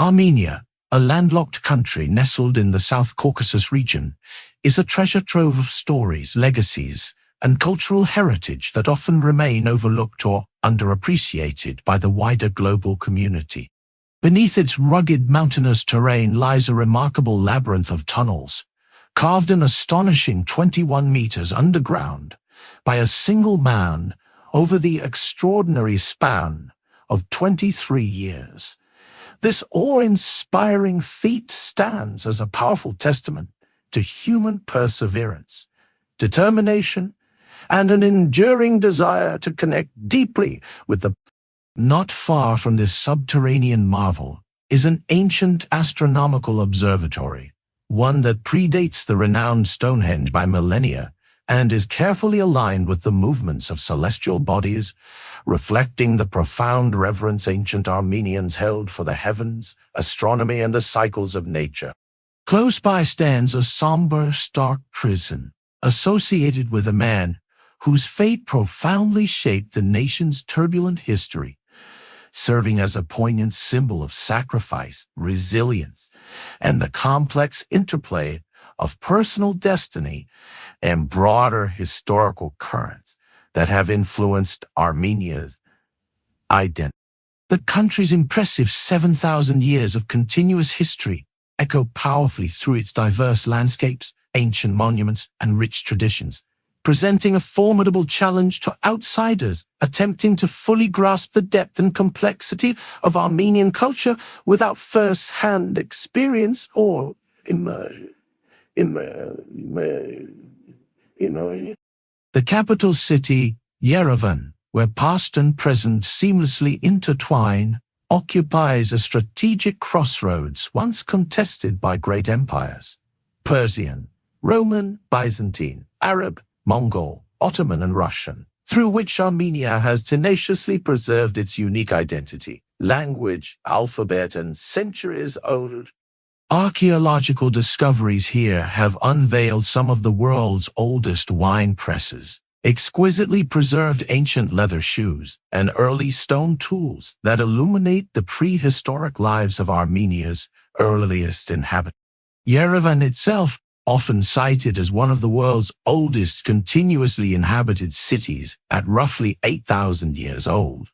Armenia, a landlocked country nestled in the South Caucasus region, is a treasure trove of stories, legacies, and cultural heritage that often remain overlooked or underappreciated by the wider global community. Beneath its rugged mountainous terrain lies a remarkable labyrinth of tunnels, carved an astonishing 21 meters underground by a single man over the extraordinary span of 23 years. This awe-inspiring feat stands as a powerful testament to human perseverance, determination, and an enduring desire to connect deeply with the. Not far from this subterranean marvel is an ancient astronomical observatory, one that predates the renowned Stonehenge by millennia and is carefully aligned with the movements of celestial bodies, reflecting the profound reverence ancient Armenians held for the heavens, astronomy, and the cycles of nature. Close by stands a somber, stark prison, associated with a man whose fate profoundly shaped the nation's turbulent history, serving as a poignant symbol of sacrifice, resilience, and the complex interplay of personal destiny and broader historical currents that have influenced Armenia's identity. The country's impressive 7,000 years of continuous history echo powerfully through its diverse landscapes, ancient monuments, and rich traditions, presenting a formidable challenge to outsiders attempting to fully grasp the depth and complexity of Armenian culture without first-hand experience or immersion. The capital city, Yerevan, where past and present seamlessly intertwine, occupies a strategic crossroads once contested by great empires: Persian, Roman, Byzantine, Arab, Mongol, Ottoman, and Russian, through which Armenia has tenaciously preserved its unique identity, language, alphabet, and centuries-old. Archaeological discoveries here have unveiled some of the world's oldest wine presses, exquisitely preserved ancient leather shoes, and early stone tools that illuminate the prehistoric lives of Armenia's earliest inhabitants. Yerevan itself, often cited as one of the world's oldest continuously inhabited cities at roughly 8,000 years old,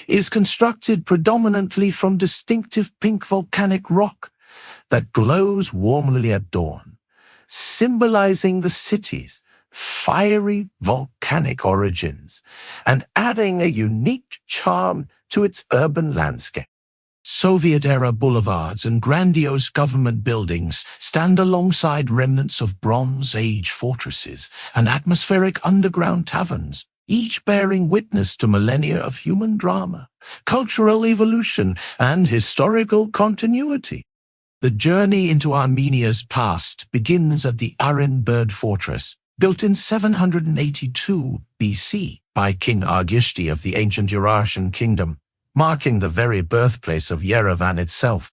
is constructed predominantly from distinctive pink volcanic rock that glows warmly at dawn, symbolizing the city's fiery volcanic origins and adding a unique charm to its urban landscape. Soviet-era boulevards and grandiose government buildings stand alongside remnants of Bronze Age fortresses and atmospheric underground taverns, each bearing witness to millennia of human drama, cultural evolution, and historical continuity. The journey into Armenia's past begins at the Arin Bird Fortress, built in 782 BC by King Argishti of the ancient Urartian kingdom, marking the very birthplace of Yerevan itself.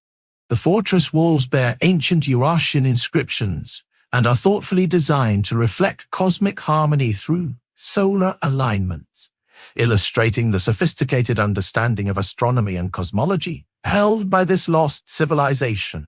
The fortress walls bear ancient Urartian inscriptions and are thoughtfully designed to reflect cosmic harmony through solar alignments, illustrating the sophisticated understanding of astronomy and cosmology held by this lost civilization.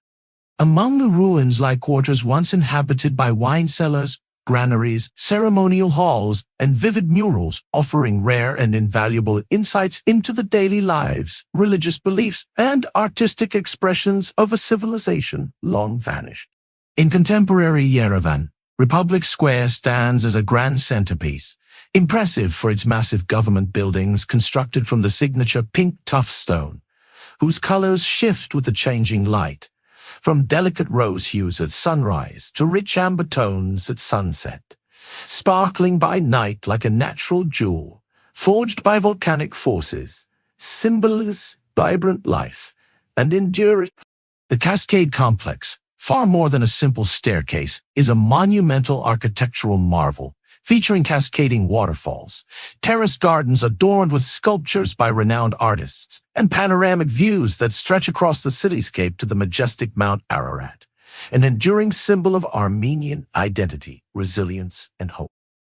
Among the ruins lie quarters once inhabited by wine cellars, granaries, ceremonial halls, and vivid murals offering rare and invaluable insights into the daily lives, religious beliefs, and artistic expressions of a civilization long vanished. In contemporary Yerevan, Republic Square stands as a grand centerpiece, impressive for its massive government buildings constructed from the signature pink tuff stone, whose colors shift with the changing light, from delicate rose hues at sunrise to rich amber tones at sunset, sparkling by night like a natural jewel, forged by volcanic forces, symbolize vibrant life and endurance. The Cascade Complex, far more than a simple staircase, is a monumental architectural marvel, featuring cascading waterfalls, terraced gardens adorned with sculptures by renowned artists, and panoramic views that stretch across the cityscape to the majestic Mount Ararat, an enduring symbol of Armenian identity, resilience, and hope.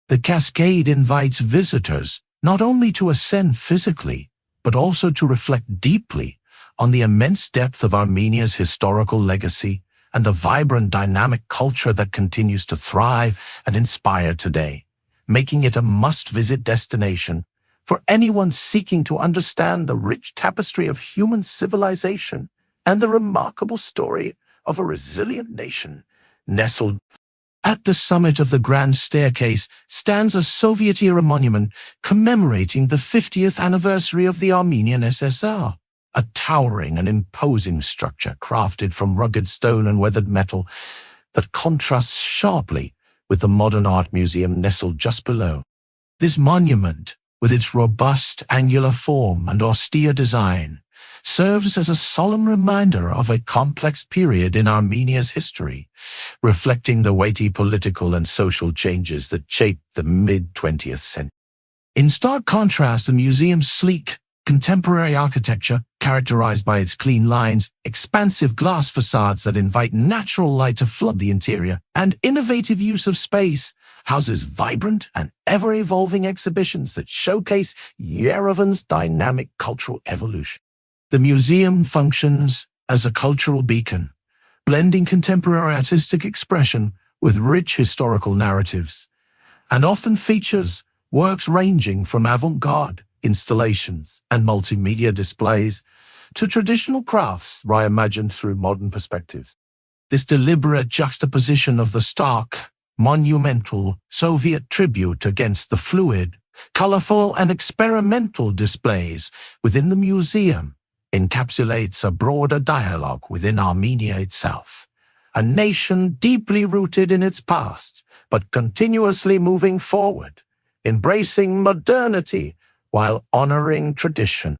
The cascade invites visitors not only to ascend physically, but also to reflect deeply on the immense depth of Armenia's historical legacy and the vibrant, dynamic culture that continues to thrive and inspire today, making it a must-visit destination for anyone seeking to understand the rich tapestry of human civilization and the remarkable story of a resilient nation. Nestled at the summit of the Grand Staircase stands a Soviet-era monument commemorating the 50th anniversary of the Armenian SSR, a towering and imposing structure crafted from rugged stone and weathered metal that contrasts sharply with the modern art museum nestled just below. This monument, with its robust angular form and austere design, serves as a solemn reminder of a complex period in Armenia's history, reflecting the weighty political and social changes that shaped the mid-20th century. In stark contrast, the museum's sleek, contemporary architecture, characterized by its clean lines, expansive glass facades that invite natural light to flood the interior, and innovative use of space, houses vibrant and ever-evolving exhibitions that showcase Yerevan's dynamic cultural evolution. The museum functions as a cultural beacon, blending contemporary artistic expression with rich historical narratives, and often features works ranging from avant-garde installations and multimedia displays to traditional crafts reimagined through modern perspectives. This deliberate juxtaposition of the stark, monumental Soviet tribute against the fluid, colorful, and experimental displays within the museum encapsulates a broader dialogue within Armenia itself, a nation deeply rooted in its past, but continuously moving forward, embracing modernity while honoring tradition.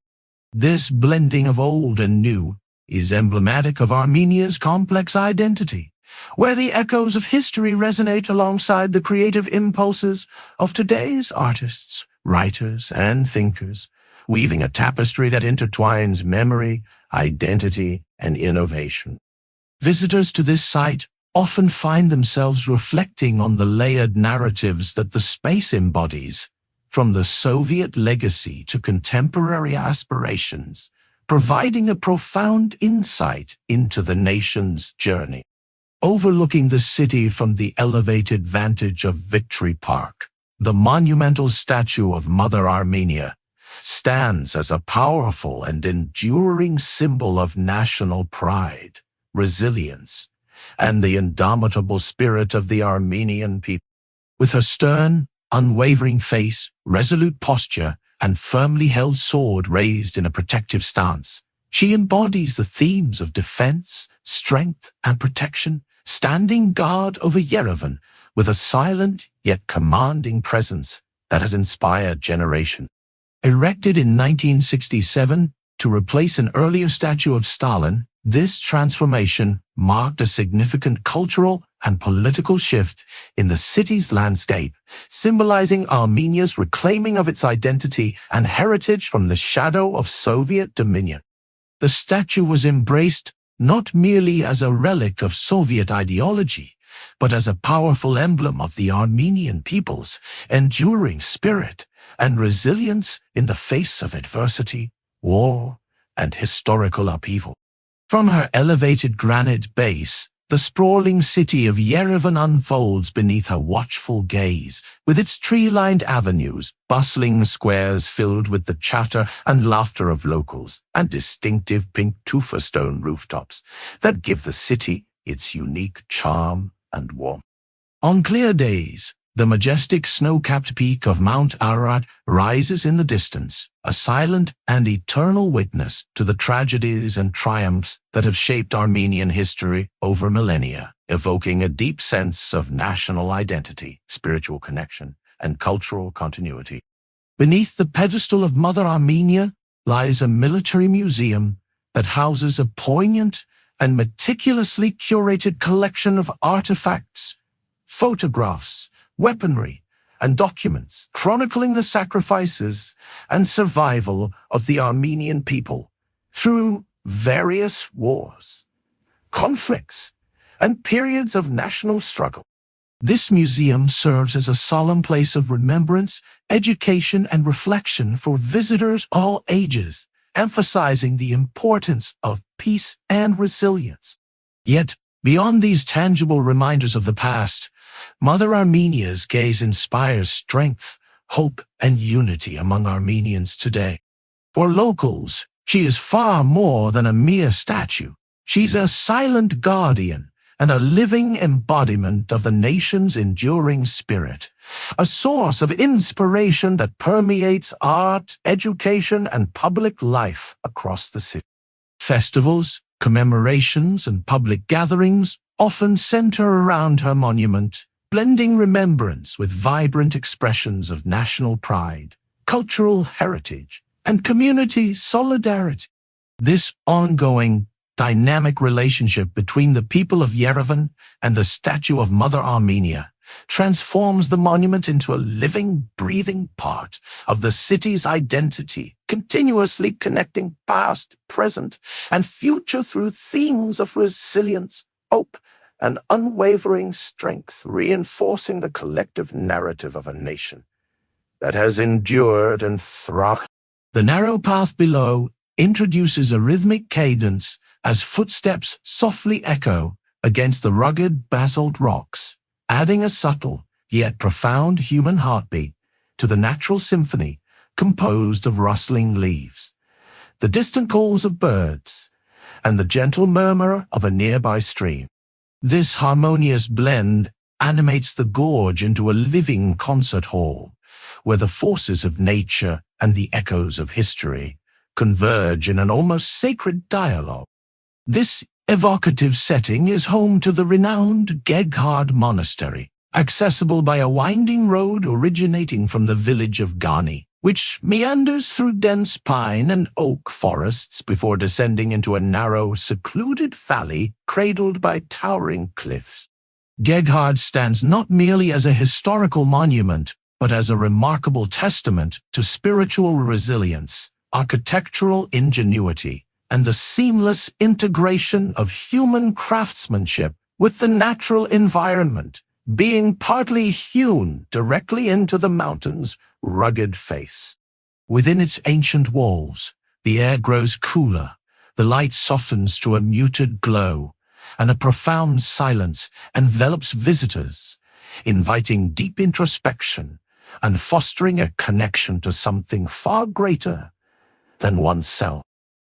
This blending of old and new is emblematic of Armenia's complex identity, where the echoes of history resonate alongside the creative impulses of today's artists, writers, and thinkers, weaving a tapestry that intertwines memory, identity, and innovation. Visitors to this site often find themselves reflecting on the layered narratives that the space embodies, from the Soviet legacy to contemporary aspirations, providing a profound insight into the nation's journey. Overlooking the city from the elevated vantage of Victory Park, the monumental statue of Mother Armenia stands as a powerful and enduring symbol of national pride, resilience, and the indomitable spirit of the Armenian people. With her stern, unwavering face, resolute posture, and firmly held sword raised in a protective stance, she embodies the themes of defense, strength, and protection, standing guard over Yerevan with a silent yet commanding presence that has inspired generations. Erected in 1967 to replace an earlier statue of Stalin, this transformation marked a significant cultural and political shift in the city's landscape, symbolizing Armenia's reclaiming of its identity and heritage from the shadow of Soviet dominion. The statue was embraced not merely as a relic of Soviet ideology, but as a powerful emblem of the Armenian people's enduring spirit and resilience in the face of adversity, war, and historical upheaval. From her elevated granite base, the sprawling city of Yerevan unfolds beneath her watchful gaze, with its tree-lined avenues, bustling squares filled with the chatter and laughter of locals, and distinctive pink tufa stone rooftops that give the city its unique charm and warmth. On clear days, the majestic snow-capped peak of Mount Ararat rises in the distance, a silent and eternal witness to the tragedies and triumphs that have shaped Armenian history over millennia, evoking a deep sense of national identity, spiritual connection, and cultural continuity. Beneath the pedestal of Mother Armenia lies a military museum that houses a poignant and meticulously curated collection of artifacts, photographs, weaponry, and documents chronicling the sacrifices and survival of the Armenian people through various wars, conflicts, and periods of national struggle. This museum serves as a solemn place of remembrance, education, and reflection for visitors all ages, emphasizing the importance of peace and resilience. Yet, beyond these tangible reminders of the past, Mother Armenia's gaze inspires strength, hope, and unity among Armenians today. For locals, she is far more than a mere statue. She's a silent guardian and a living embodiment of the nation's enduring spirit, a source of inspiration that permeates art, education, and public life across the city. Festivals, commemorations, and public gatherings often center around her monument, blending remembrance with vibrant expressions of national pride, cultural heritage, and community solidarity. This ongoing, dynamic relationship between the people of Yerevan and the statue of Mother Armenia transforms the monument into a living, breathing part of the city's identity, continuously connecting past, present, and future through themes of resilience, hope, and unwavering strength, reinforcing the collective narrative of a nation that has endured and thrived. The narrow path below introduces a rhythmic cadence as footsteps softly echo against the rugged basalt rocks, adding a subtle yet profound human heartbeat to the natural symphony composed of rustling leaves, the distant calls of birds, and the gentle murmur of a nearby stream. This harmonious blend animates the gorge into a living concert hall, where the forces of nature and the echoes of history converge in an almost sacred dialogue. This evocative setting is home to the renowned Geghard Monastery, accessible by a winding road originating from the village of Gani, which meanders through dense pine and oak forests before descending into a narrow, secluded valley cradled by towering cliffs. Geghard stands not merely as a historical monument, but as a remarkable testament to spiritual resilience, architectural ingenuity, and the seamless integration of human craftsmanship with the natural environment, being partly hewn directly into the mountain's rugged face. Within its ancient walls, the air grows cooler, the light softens to a muted glow, and a profound silence envelops visitors, inviting deep introspection and fostering a connection to something far greater than oneself.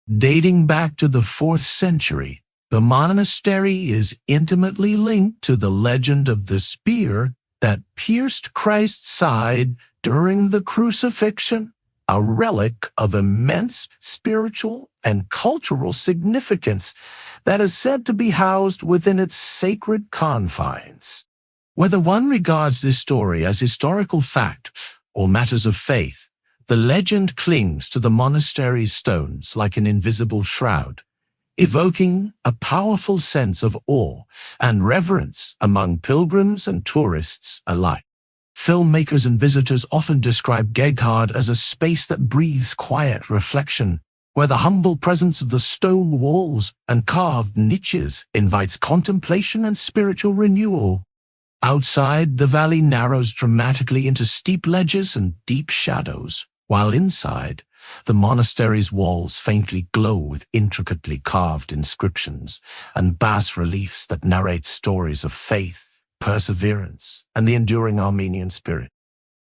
Dating back to the 4th century, the monastery is intimately linked to the legend of the spear that pierced Christ's side during the crucifixion, a relic of immense spiritual and cultural significance that is said to be housed within its sacred confines. Whether one regards this story as historical fact or matters of faith, the legend clings to the monastery's stones like an invisible shroud, evoking a powerful sense of awe and reverence among pilgrims and tourists alike. Filmmakers and visitors often describe Geghard as a space that breathes quiet reflection, where the humble presence of the stone walls and carved niches invites contemplation and spiritual renewal. Outside, the valley narrows dramatically into steep ledges and deep shadows, while inside, the monastery's walls faintly glow with intricately carved inscriptions and bas-reliefs that narrate stories of faith, perseverance, and the enduring Armenian spirit.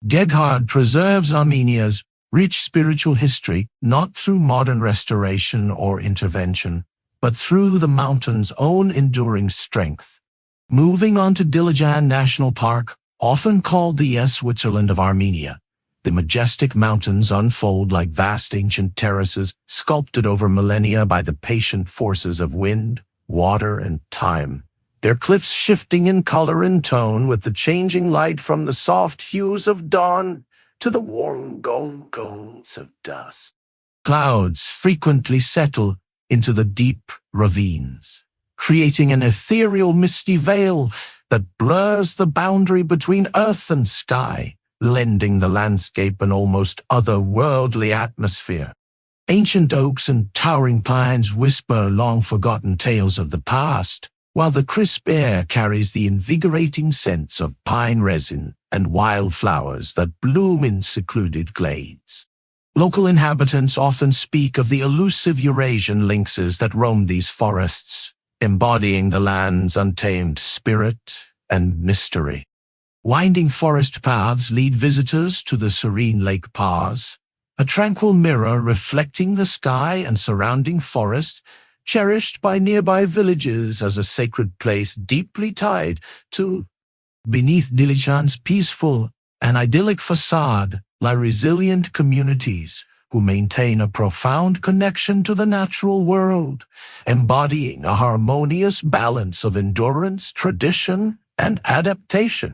Geghard preserves Armenia's rich spiritual history not through modern restoration or intervention, but through the mountain's own enduring strength. Moving on to Dilijan National Park, often called the Switzerland of Armenia, the majestic mountains unfold like vast ancient terraces sculpted over millennia by the patient forces of wind, water, and time. Their cliffs shifting in color and tone with the changing light from the soft hues of dawn to the warm golds of dusk. Clouds frequently settle into the deep ravines, creating an ethereal misty veil that blurs the boundary between earth and sky, lending the landscape an almost otherworldly atmosphere. Ancient oaks and towering pines whisper long-forgotten tales of the past, while the crisp air carries the invigorating scents of pine resin and wildflowers that bloom in secluded glades. Local inhabitants often speak of the elusive Eurasian lynxes that roam these forests, embodying the land's untamed spirit and mystery. Winding forest paths lead visitors to the serene Lake Paz, a tranquil mirror reflecting the sky and surrounding forest, cherished by nearby villages as a sacred place deeply tied to. Beneath Dilichan's peaceful and idyllic facade lie resilient communities who maintain a profound connection to the natural world, embodying a harmonious balance of endurance, tradition, and adaptation.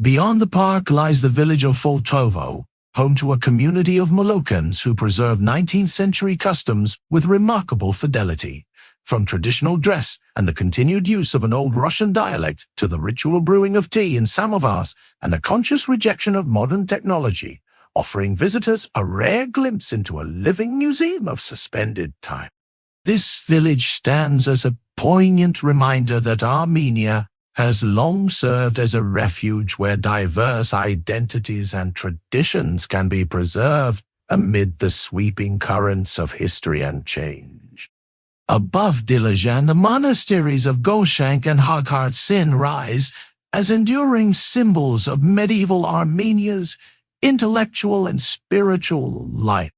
Beyond the park lies the village of Foltovo, home to a community of Moluccans who preserve 19th-century customs with remarkable fidelity. From traditional dress and the continued use of an old Russian dialect to the ritual brewing of tea in samovars and a conscious rejection of modern technology, offering visitors a rare glimpse into a living museum of suspended time. This village stands as a poignant reminder that Armenia has long served as a refuge where diverse identities and traditions can be preserved amid the sweeping currents of history and change. Above Dilajan, the monasteries of Goshank and Haghard rise as enduring symbols of medieval Armenia's intellectual and spiritual life.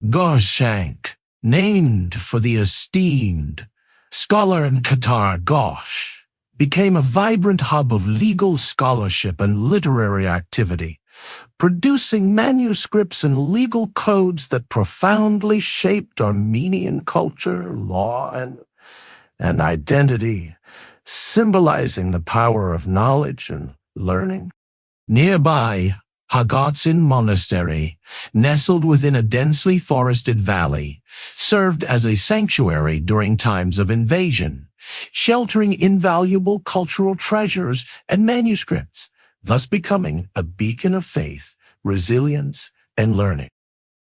Goshank, named for the esteemed scholar and Qatar Gosh, became a vibrant hub of legal scholarship and literary activity, producing manuscripts and legal codes that profoundly shaped Armenian culture, law, and identity, symbolizing the power of knowledge and learning. Nearby, Haghard Monastery, nestled within a densely forested valley, served as a sanctuary during times of invasion, sheltering invaluable cultural treasures and manuscripts, thus becoming a beacon of faith, resilience, and learning.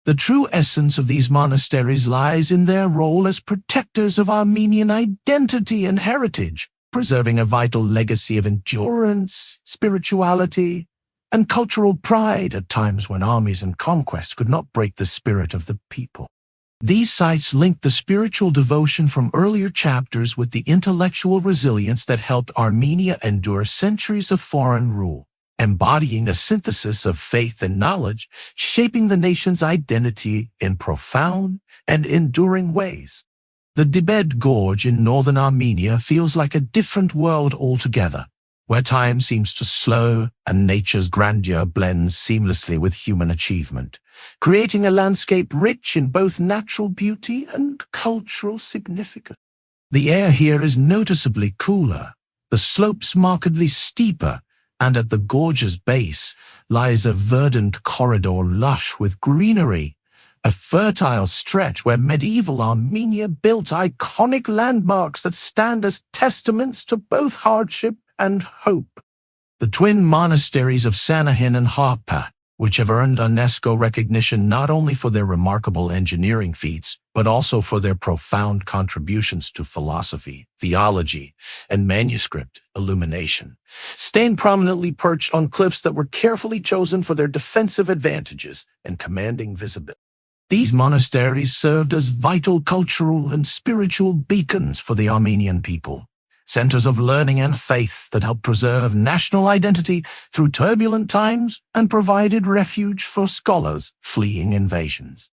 The true essence of these monasteries lies in their role as protectors of Armenian identity and heritage, preserving a vital legacy of endurance, spirituality, and cultural pride at times when armies and conquest could not break the spirit of the people. These sites link the spiritual devotion from earlier chapters with the intellectual resilience that helped Armenia endure centuries of foreign rule, embodying a synthesis of faith and knowledge, shaping the nation's identity in profound and enduring ways. The Dibed Gorge in northern Armenia feels like a different world altogether, where time seems to slow and nature's grandeur blends seamlessly with human achievement, creating a landscape rich in both natural beauty and cultural significance. The air here is noticeably cooler, the slopes markedly steeper, and at the gorge's base lies a verdant corridor lush with greenery, a fertile stretch where medieval Armenia built iconic landmarks that stand as testaments to both hardship and hope. The twin monasteries of Sanahin and Harpa, which have earned UNESCO recognition not only for their remarkable engineering feats, but also for their profound contributions to philosophy, theology, and manuscript illumination, stand prominently perched on cliffs that were carefully chosen for their defensive advantages and commanding visibility. These monasteries served as vital cultural and spiritual beacons for the Armenian people, centers of learning and faith that helped preserve national identity through turbulent times and provided refuge for scholars fleeing invasions.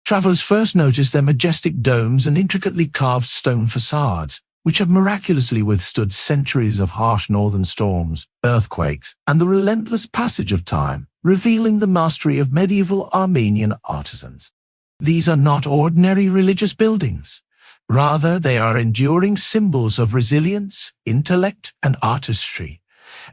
Travelers first noticed their majestic domes and intricately carved stone facades, which have miraculously withstood centuries of harsh northern storms, earthquakes, and the relentless passage of time, revealing the mastery of medieval Armenian artisans. These are not ordinary religious buildings. Rather, they are enduring symbols of resilience, intellect, and artistry,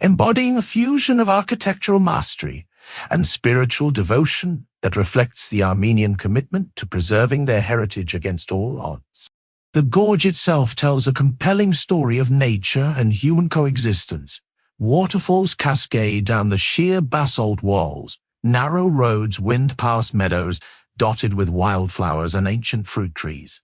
embodying a fusion of architectural mastery and spiritual devotion that reflects the Armenian commitment to preserving their heritage against all odds. The gorge itself tells a compelling story of nature and human coexistence. Waterfalls cascade down the sheer basalt walls, narrow roads wind past meadows dotted with wildflowers and ancient fruit trees,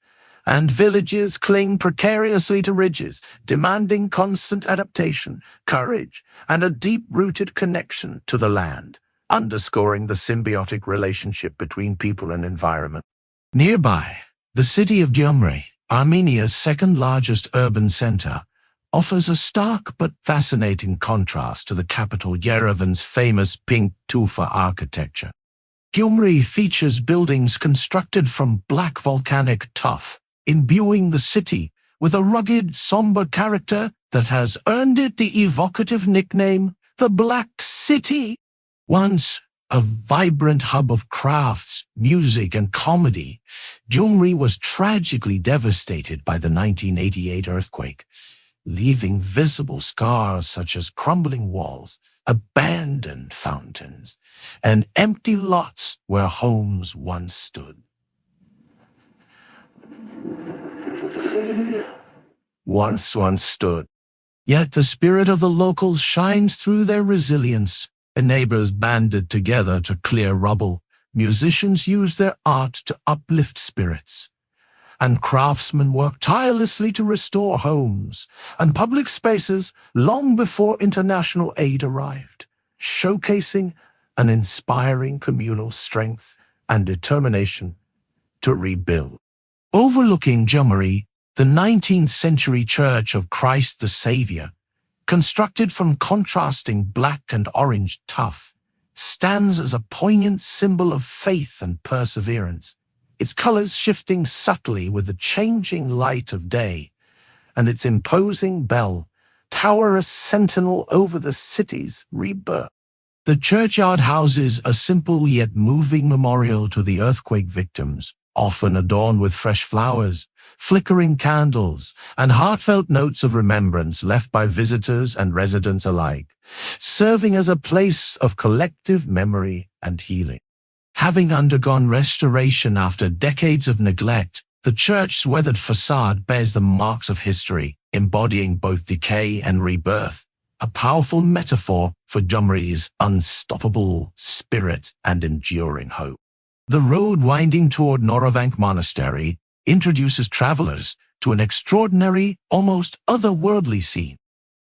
and villages cling precariously to ridges, demanding constant adaptation, courage, and a deep-rooted connection to the land. underscoring the symbiotic relationship between people and environment. Nearby, the city of Gyumri, Armenia's second-largest urban center, offers a stark but fascinating contrast to the capital Yerevan's famous pink tufa architecture. Gyumri features buildings constructed from black volcanic tuff, imbuing the city with a rugged, somber character that has earned it the evocative nickname, the Black City. Once a vibrant hub of crafts, music, and comedy, Gyumri was tragically devastated by the 1988 earthquake, leaving visible scars such as crumbling walls, abandoned fountains, and empty lots where homes once stood. Yet the spirit of the locals shines through their resilience. Neighbors banded together to clear rubble, musicians used their art to uplift spirits, and craftsmen worked tirelessly to restore homes and public spaces long before international aid arrived, showcasing an inspiring communal strength and determination to rebuild. Overlooking Gyumri, the 19th-century Church of Christ the Savior, constructed from contrasting black and orange tuff, stands as a poignant symbol of faith and perseverance, its colors shifting subtly with the changing light of day, and its imposing bell tower a sentinel over the city's rebirth. The churchyard houses a simple yet moving memorial to the earthquake victims, often adorned with fresh flowers, flickering candles, and heartfelt notes of remembrance left by visitors and residents alike, serving as a place of collective memory and healing. Having undergone restoration after decades of neglect, the church's weathered facade bears the marks of history, embodying both decay and rebirth, a powerful metaphor for Gyumri's unstoppable spirit and enduring hope. The road winding toward Geghard Monastery introduces travelers to an extraordinary, almost otherworldly scene.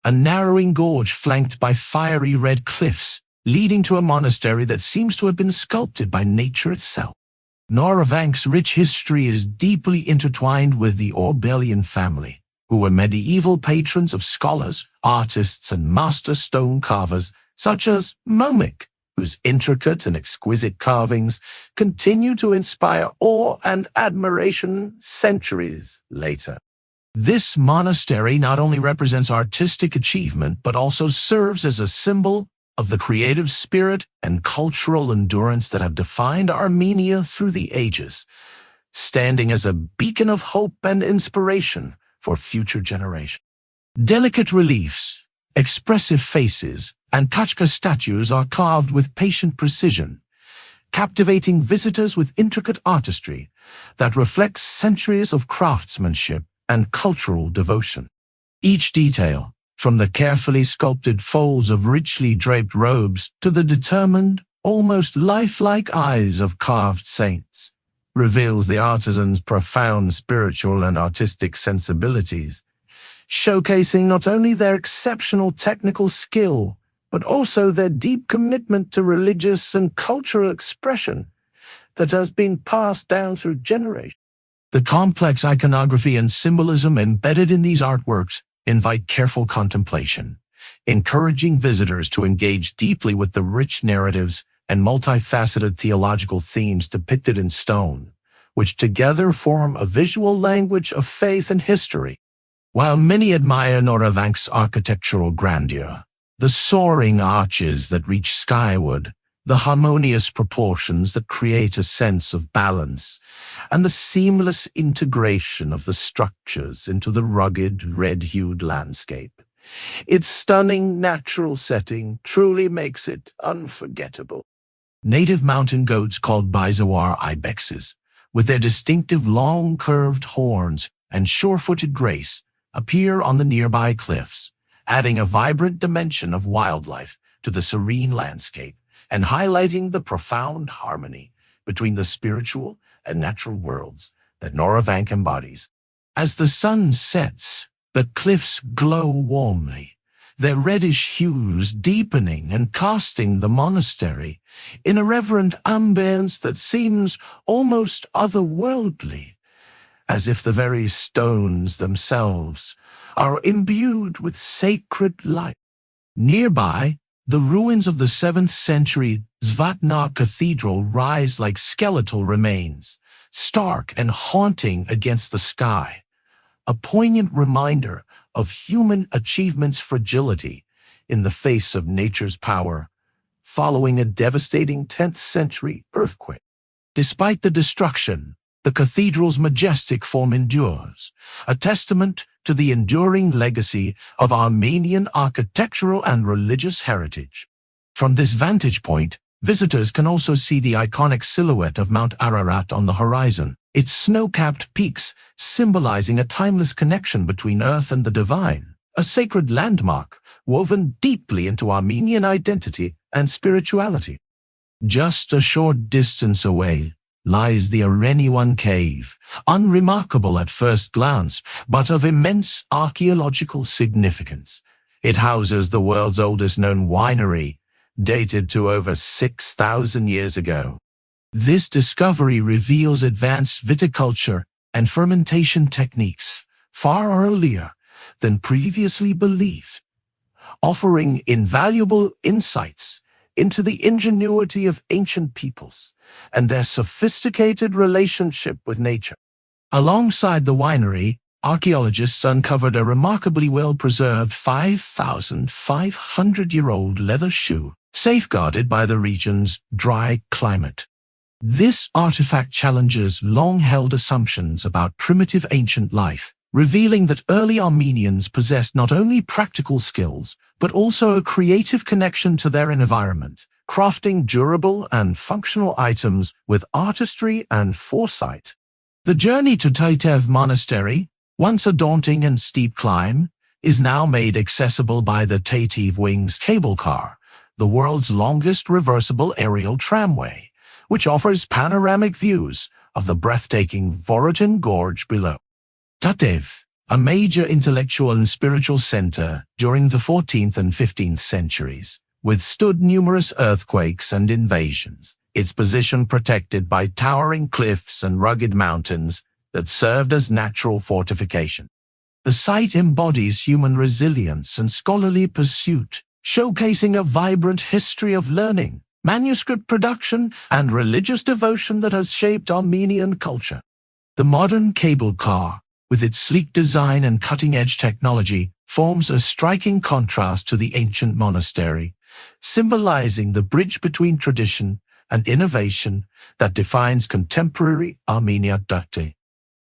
A narrowing gorge flanked by fiery red cliffs, leading to a monastery that seems to have been sculpted by nature itself. Geghard's rich history is deeply intertwined with the Orbelian family, who were medieval patrons of scholars, artists, and master stone carvers such as Momik, whose intricate and exquisite carvings continue to inspire awe and admiration centuries later. This monastery not only represents artistic achievement, but also serves as a symbol of the creative spirit and cultural endurance that have defined Armenia through the ages, standing as a beacon of hope and inspiration for future generations. Delicate reliefs, expressive faces, and Kachka statues are carved with patient precision, captivating visitors with intricate artistry that reflects centuries of craftsmanship and cultural devotion. Each detail, from the carefully sculpted folds of richly draped robes to the determined, almost lifelike eyes of carved saints, reveals the artisan's profound spiritual and artistic sensibilities, showcasing not only their exceptional technical skill, but also their deep commitment to religious and cultural expression that has been passed down through generations. The complex iconography and symbolism embedded in these artworks invite careful contemplation, encouraging visitors to engage deeply with the rich narratives and multifaceted theological themes depicted in stone, which together form a visual language of faith and history. While many admire Geghard's architectural grandeur, the soaring arches that reach skyward, the harmonious proportions that create a sense of balance, and the seamless integration of the structures into the rugged, red-hued landscape, its stunning natural setting truly makes it unforgettable. Native mountain goats called Bizawar ibexes, with their distinctive long curved horns and sure-footed grace, appear on the nearby cliffs, adding a vibrant dimension of wildlife to the serene landscape and highlighting the profound harmony between the spiritual and natural worlds that Geghard embodies. As the sun sets, the cliffs glow warmly, their reddish hues deepening and casting the monastery in a reverent ambience that seems almost otherworldly, as if the very stones themselves are imbued with sacred light. Nearby, the ruins of the 7th century Zvatna Cathedral rise like skeletal remains, stark and haunting against the sky, a poignant reminder of human achievement's fragility in the face of nature's power, following a devastating 10th century earthquake. Despite the destruction, the cathedral's majestic form endures, a testament to the enduring legacy of Armenian architectural and religious heritage. From this vantage point, visitors can also see the iconic silhouette of Mount Ararat on the horizon, its snow-capped peaks symbolizing a timeless connection between earth and the divine, a sacred landmark woven deeply into Armenian identity and spirituality. Just a short distance away lies the Yerevan cave, unremarkable at first glance, but of immense archaeological significance. It houses the world's oldest known winery, dated to over 6,000 years ago. This discovery reveals advanced viticulture and fermentation techniques far earlier than previously believed, offering invaluable insights into the ingenuity of ancient peoples and their sophisticated relationship with nature. Alongside the winery, archaeologists uncovered a remarkably well-preserved 5,500-year-old leather shoe, safeguarded by the region's dry climate. This artifact challenges long-held assumptions about primitive ancient life, revealing that early Armenians possessed not only practical skills, but also a creative connection to their environment, crafting durable and functional items with artistry and foresight. The journey to Tatev Monastery, once a daunting and steep climb, is now made accessible by the Tatev Wings cable car, the world's longest reversible aerial tramway, which offers panoramic views of the breathtaking Vorotin Gorge below. Tatev, a major intellectual and spiritual center during the 14th and 15th centuries, withstood numerous earthquakes and invasions, its position protected by towering cliffs and rugged mountains that served as natural fortification. The site embodies human resilience and scholarly pursuit, showcasing a vibrant history of learning, manuscript production, and religious devotion that has shaped Armenian culture. The modern cable car, with its sleek design and cutting-edge technology, forms a striking contrast to the ancient monastery, symbolizing the bridge between tradition and innovation that defines contemporary Armenia.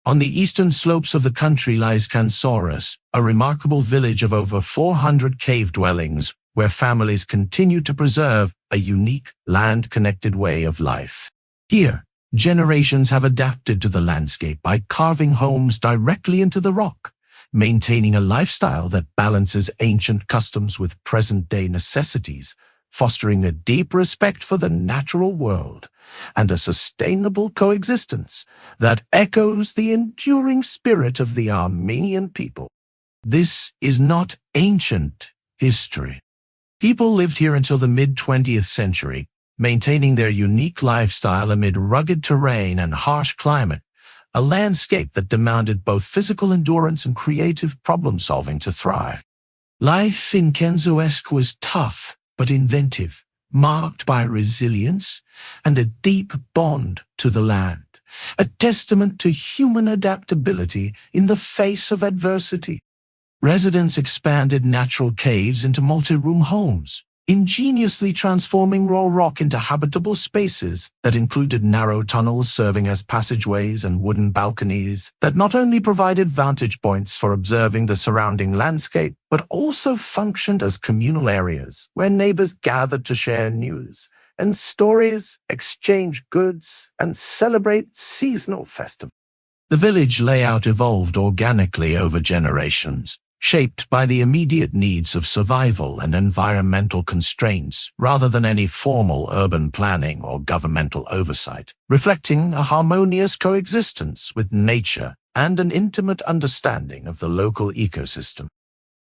On the eastern slopes of the country lies Kansoros, a remarkable village of over 400 cave dwellings, where families continue to preserve a unique, land-connected way of life. Here, generations have adapted to the landscape by carving homes directly into the rock, maintaining a lifestyle that balances ancient customs with present-day necessities, fostering a deep respect for the natural world and a sustainable coexistence that echoes the enduring spirit of the Armenian people. This is not ancient history. People lived here until the mid-20th century, maintaining their unique lifestyle amid rugged terrain and harsh climate, a landscape that demanded both physical endurance and creative problem-solving to thrive. Life in Kansoros was tough but inventive, marked by resilience and a deep bond to the land, a testament to human adaptability in the face of adversity. Residents expanded natural caves into multi-room homes, ingeniously transforming raw rock into habitable spaces that included narrow tunnels serving as passageways and wooden balconies that not only provided vantage points for observing the surrounding landscape, but also functioned as communal areas where neighbors gathered to share news and stories, exchange goods, and celebrate seasonal festivals. The village layout evolved organically over generations, shaped by the immediate needs of survival and environmental constraints rather than any formal urban planning or governmental oversight, reflecting a harmonious coexistence with nature and an intimate understanding of the local ecosystem.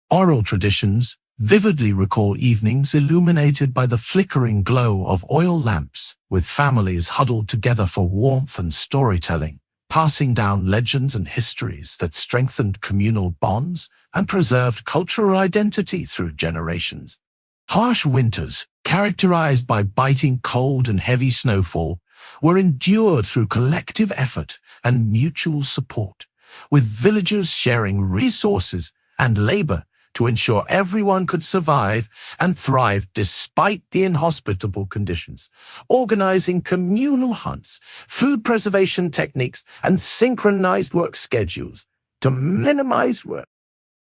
Oral traditions, vividly recall evenings illuminated by the flickering glow of oil lamps, with families huddled together for warmth and storytelling, passing down legends and histories that strengthened communal bonds and preserved cultural identity through generations. Harsh winters, characterized by biting cold and heavy snowfall, were endured through collective effort and mutual support, with villagers sharing resources and labor to ensure everyone could survive and thrive despite the inhospitable conditions, organizing communal hunts, food preservation techniques, and synchronized work schedules to minimize work.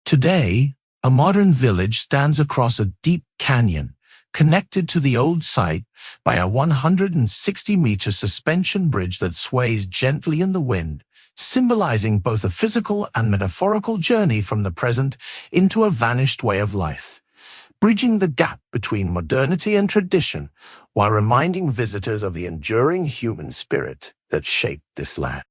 Today, a modern village stands across a deep canyon, connected to the old site by a 160-meter suspension bridge that sways gently in the wind, symbolizing both a physical and metaphorical journey from the present into a vanished way of life, bridging the gap between modernity and tradition while reminding visitors of the enduring human spirit that shaped this land.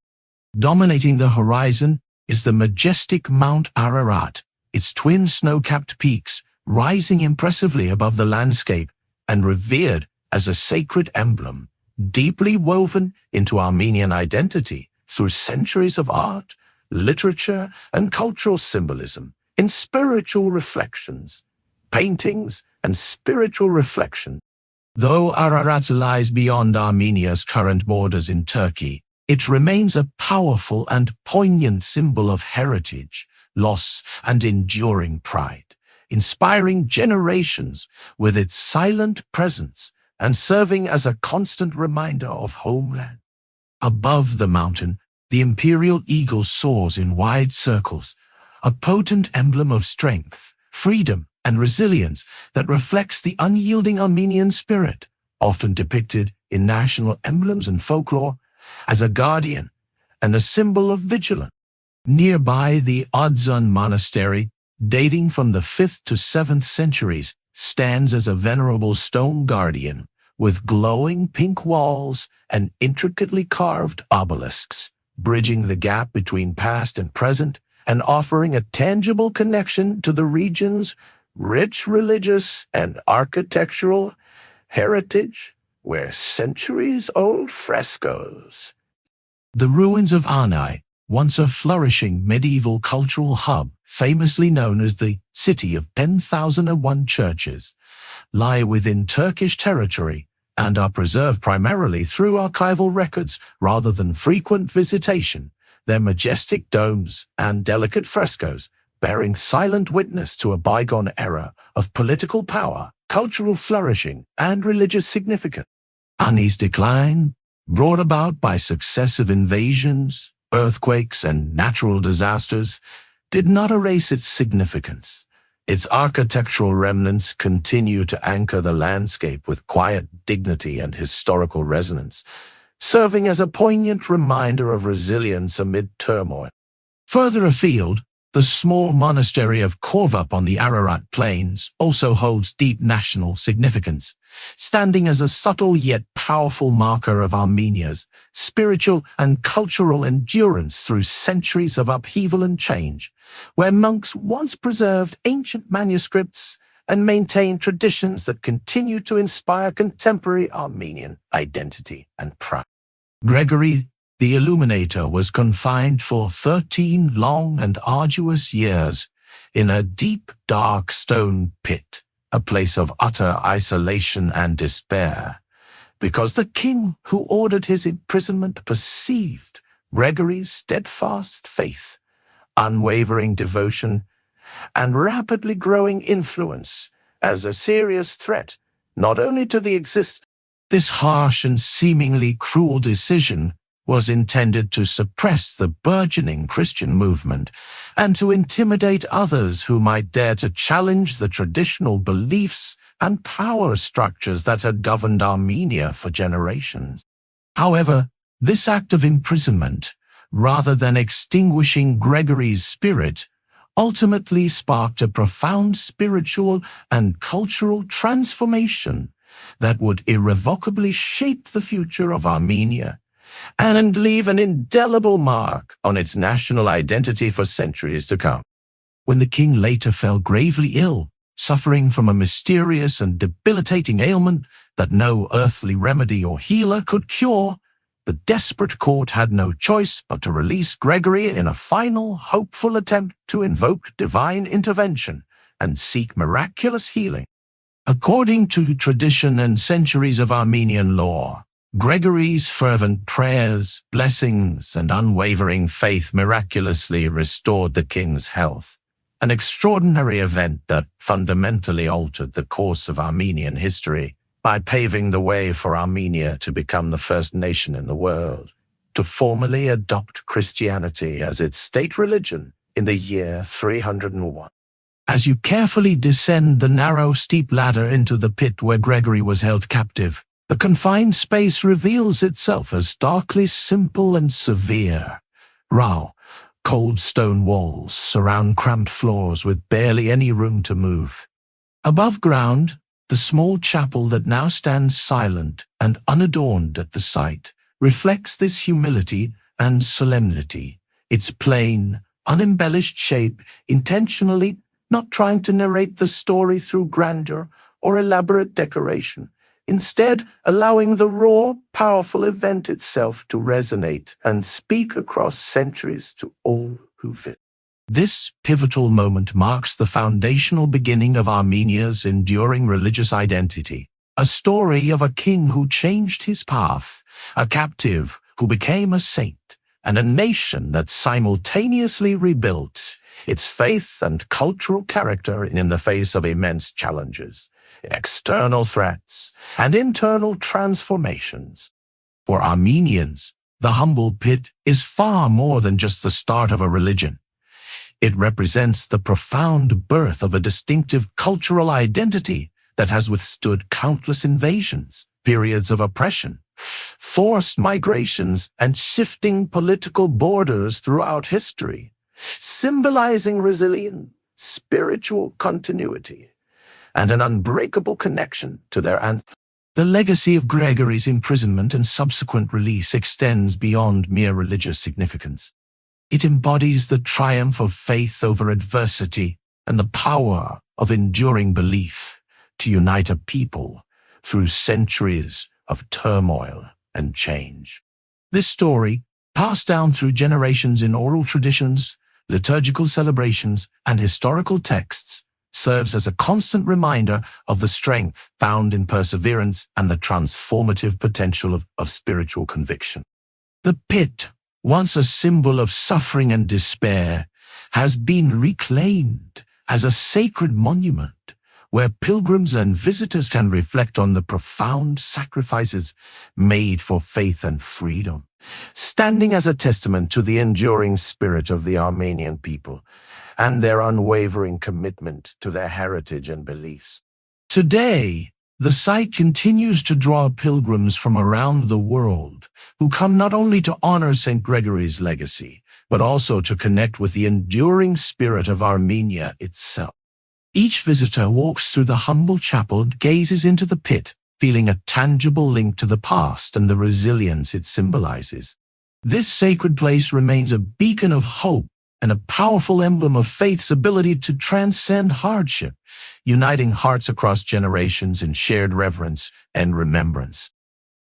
Dominating the horizon is the majestic Mount Ararat, its twin snow-capped peaks rising impressively above the landscape and revered as a sacred emblem, deeply woven into Armenian identity through centuries of art, literature, and cultural symbolism, in spiritual reflections, paintings, and spiritual reflection. Though Ararat lies beyond Armenia's current borders in Turkey, it remains a powerful and poignant symbol of heritage, loss, and enduring pride, inspiring generations with its silent presence and serving as a constant reminder of homeland. Above the mountain, the imperial eagle soars in wide circles, a potent emblem of strength, freedom, and resilience that reflects the unyielding Armenian spirit, often depicted in national emblems and folklore, as a guardian and a symbol of vigilance. Nearby, the Geghard Monastery, dating from the 5th to 7th centuries, stands as a venerable stone guardian, with glowing pink walls and intricately carved obelisks, bridging the gap between past and present and offering a tangible connection to the region's rich religious and architectural heritage, where centuries-old frescoes. The ruins of Arnai, once a flourishing medieval cultural hub, famously known as the City of 10,001 Churches, lie within Turkish territory and are preserved primarily through archival records rather than frequent visitation, their majestic domes and delicate frescoes bearing silent witness to a bygone era of political power, cultural flourishing, and religious significance. Arni's decline, brought about by successive invasions, earthquakes, and natural disasters, did not erase its significance. Its architectural remnants continue to anchor the landscape with quiet dignity and historical resonance, serving as a poignant reminder of resilience amid turmoil. Further afield, the small monastery of Korvup on the Ararat Plains also holds deep national significance, standing as a subtle yet powerful marker of Armenia's spiritual and cultural endurance through centuries of upheaval and change, where monks once preserved ancient manuscripts and maintained traditions that continue to inspire contemporary Armenian identity and pride. Gregory the Illuminator was confined for 13 long and arduous years in a deep, dark stone pit, a place of utter isolation and despair, because the king who ordered his imprisonment perceived Gregory's steadfast faith, unwavering devotion, and rapidly growing influence as a serious threat not only to the existence. This harsh and seemingly cruel decision was intended to suppress the burgeoning Christian movement and to intimidate others who might dare to challenge the traditional beliefs and power structures that had governed Armenia for generations. However, this act of imprisonment, rather than extinguishing Gregory's spirit, ultimately sparked a profound spiritual and cultural transformation that would irrevocably shape the future of Armenia and leave an indelible mark on its national identity for centuries to come. When the king later fell gravely ill, suffering from a mysterious and debilitating ailment that no earthly remedy or healer could cure. The desperate court had no choice but to release Gregory in a final, hopeful attempt to invoke divine intervention and seek miraculous healing. According to tradition and centuries of Armenian lore, Gregory's fervent prayers, blessings, and unwavering faith miraculously restored the king's health, an extraordinary event that fundamentally altered the course of Armenian history by paving the way for Armenia to become the first nation in the world to formally adopt Christianity as its state religion in the year 301. As you carefully descend the narrow, steep ladder into the pit where Gregory was held captive, the confined space reveals itself as darkly simple and severe. Raw, cold stone walls surround cramped floors with barely any room to move. Above ground, the small chapel that now stands silent and unadorned at the site reflects this humility and solemnity, its plain, unembellished shape intentionally not trying to narrate the story through grandeur or elaborate decoration, instead allowing the raw, powerful event itself to resonate and speak across centuries to all who visit. This pivotal moment marks the foundational beginning of Armenia's enduring religious identity, a story of a king who changed his path, a captive who became a saint, and a nation that simultaneously rebuilt its faith and cultural character in the face of immense challenges, external threats, and internal transformations. For Armenians, the humble pit is far more than just the start of a religion. It represents the profound birth of a distinctive cultural identity that has withstood countless invasions, periods of oppression, forced migrations, and shifting political borders throughout history, symbolizing resilience, spiritual continuity, and an unbreakable connection to their ancestors. The legacy of Gregory's imprisonment and subsequent release extends beyond mere religious significance. It embodies the triumph of faith over adversity and the power of enduring belief to unite a people through centuries of turmoil and change. This story, passed down through generations in oral traditions, liturgical celebrations, and historical texts, serves as a constant reminder of the strength found in perseverance and the transformative potential of spiritual conviction. The pit, once a symbol of suffering and despair, has been reclaimed as a sacred monument where pilgrims and visitors can reflect on the profound sacrifices made for faith and freedom, standing as a testament to the enduring spirit of the Armenian people and their unwavering commitment to their heritage and beliefs. Today, the site continues to draw pilgrims from around the world who come not only to honor St. Gregory's legacy, but also to connect with the enduring spirit of Armenia itself. Each visitor walks through the humble chapel and gazes into the pit, feeling a tangible link to the past and the resilience it symbolizes. This sacred place remains a beacon of hope and a powerful emblem of faith's ability to transcend hardship, uniting hearts across generations in shared reverence and remembrance.